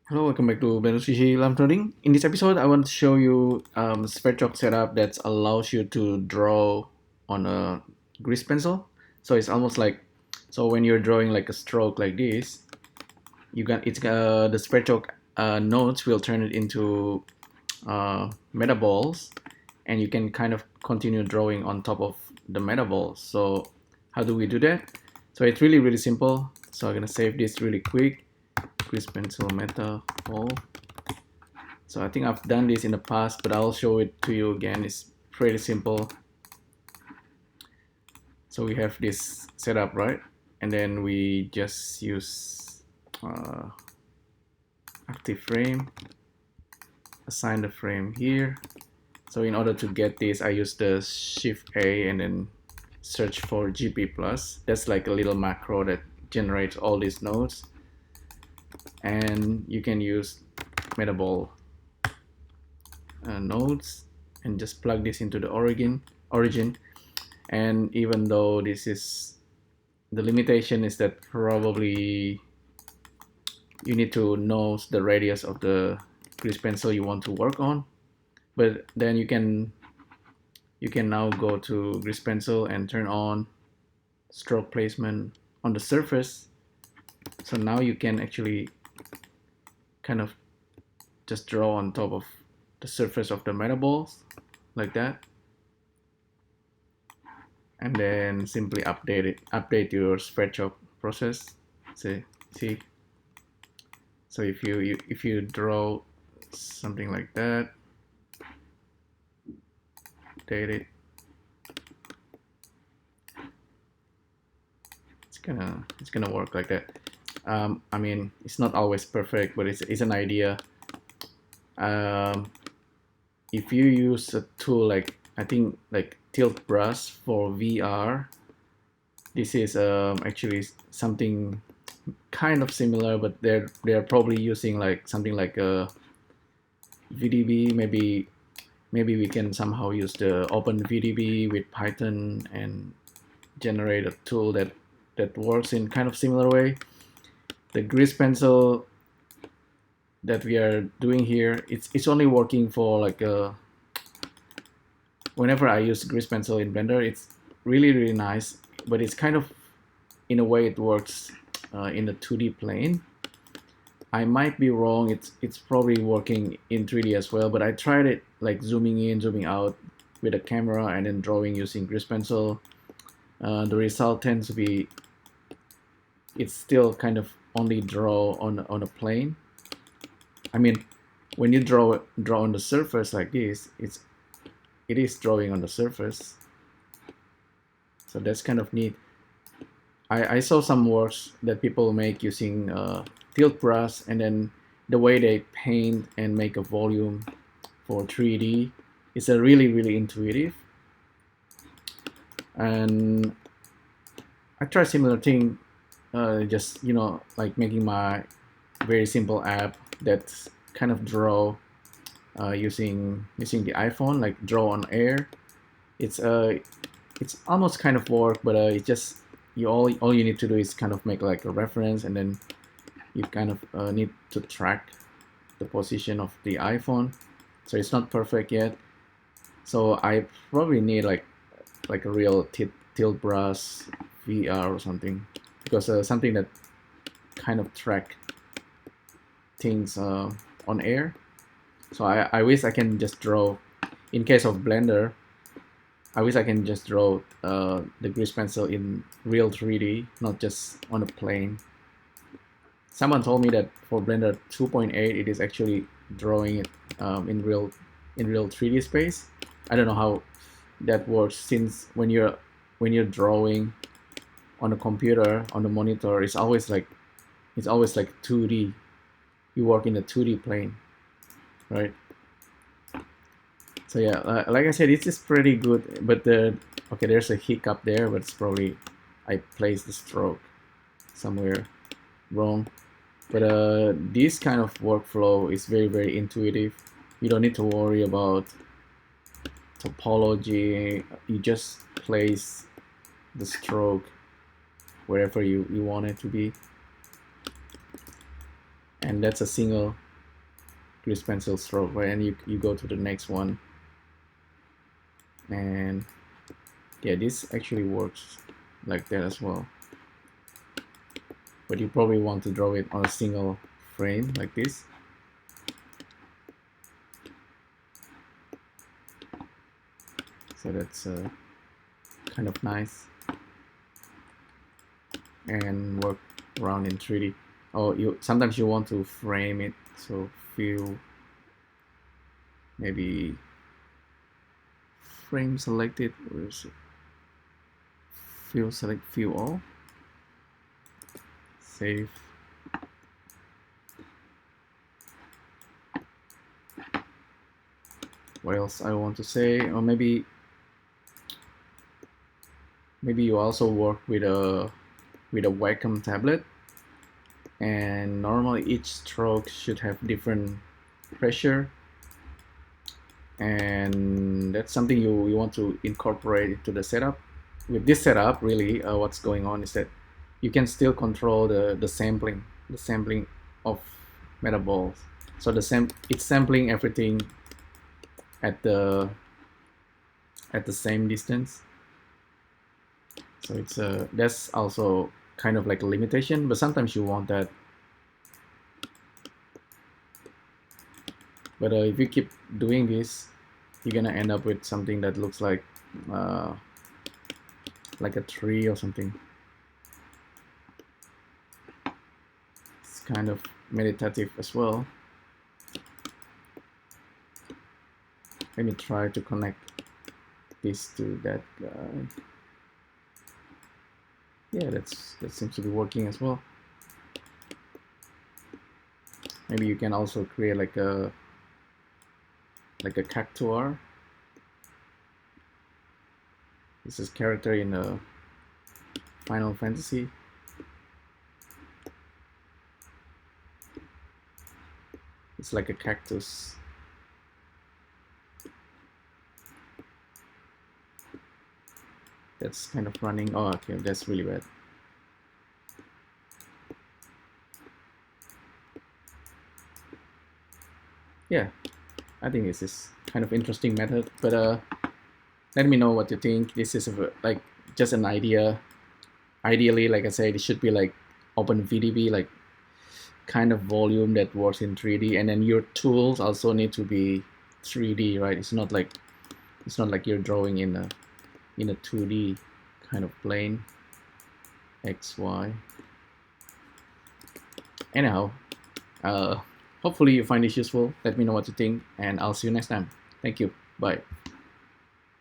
Hello, welcome back to LIVENODING. In this episode, I want to show you spare chalk setup that allows you to draw on a grease pencil. So it's almost like, so when you're drawing like a stroke like this, you can it's the spare chalk nodes will turn it into metaballs, and you can kind of continue drawing on top of the metaballs. So how do we do that? So it's really simple. So I'm gonna save this really quick. GreasePencil meta ball. So I think I've done this in the past, but I'll show it to you again. It's pretty simple. So we have this setup, right? And then we just use active frame, assign the frame here. So in order to get this, I use the Shift A and then search for GP plus. That's like a little macro that generates all these nodes. And you can use Metaball nodes and just plug this into the origin. And even though this is the limitation is that probably you need to know the radius of the grease pencil you want to work on, but then you can now go to grease pencil and turn on stroke placement on the surface. So now you can actually kind of just draw on top of the surface of the metaballs like that, and then simply update your spare chalk process. See, so if you draw something like that, update it, it's gonna work like that. I mean, it's not always perfect, but it's an idea. If you use a tool like, I think like TiltBrush for VR, this is actually something kind of similar, but they're probably using like something like a VDB. Maybe we can somehow use the open VDB with Python and generate a tool that works in kind of similar way. The grease pencil that we are doing here, it's only working for like whenever I use grease pencil in Blender, it's really nice, but it's kind of, in a way, it works in the 2D plane. I might be wrong, it's probably working in 3D as well, but I tried it like zooming in, zooming out with a camera and then drawing using grease pencil. The result tends to be, it's still kind of only draw on a plane. I mean, when you draw on the surface like this, it is drawing on the surface. So that's kind of neat. I saw some works that people make using TiltBrush, and then the way they paint and make a volume for 3D is a really intuitive. And I tried similar thing, just like making my very simple app that's kind of draw using the iPhone, like draw on air. It's almost kind of work, but it just all you need to do is kind of make like a reference, and then you kind of need to track the position of the iPhone. So it's not perfect yet. So I probably need like a real TiltBrush VR or something, because something that kind of track things on air. So I wish I can just draw, in case of Blender, I wish I can just draw the grease pencil in real 3D, not just on a plane. Someone told me that for Blender 2.8 it is actually drawing it in real 3D space. I don't know how that works, since when you're drawing on a computer, on the monitor, it's always like 2D. You work in the 2D plane, right? So yeah, like I said, it's pretty good, but okay, there's a hiccup there, but it's probably I placed the stroke somewhere wrong. But this kind of workflow is very intuitive. You don't need to worry about topology. You just place the stroke wherever you want it to be. and that's a single grease pencil stroke, right? And you go to the next one, and yeah, this actually works like that as well. But you probably want to draw it on a single frame like this. So that's kind of nice. And work around in 3D. Oh, sometimes you want to frame it, so fill, maybe frame selected, where is it? Fill, select fill all, save. What else I want to say? Or maybe you also work with a Wacom tablet, and normally each stroke should have different pressure, and that's something you want to incorporate into the setup. With this setup, really, what's going on is that you can still control the sampling of Metaballs. So it's sampling everything at the same distance. So it's that's also kind of like a limitation, but sometimes you want that. But if you keep doing this, you're gonna end up with something that looks like a tree or something. It's kind of meditative as well. Let me try to connect this to that guy. Yeah, that seems to be working as well. Maybe you can also create like a cactuar. This is character in a Final Fantasy. It's like a cactus. That's kind of running. Oh, okay, that's really bad. Yeah, I think this is kind of interesting method, but let me know what you think. This is like just an idea. Ideally, like I said, it should be like OpenVDB, like kind of volume that works in 3D, and then your tools also need to be 3D, right? It's not like you're drawing in a 2D kind of plane, X, Y. Anyhow, hopefully you find this useful. Let me know what you think, and I'll see you next time. Thank you. Bye.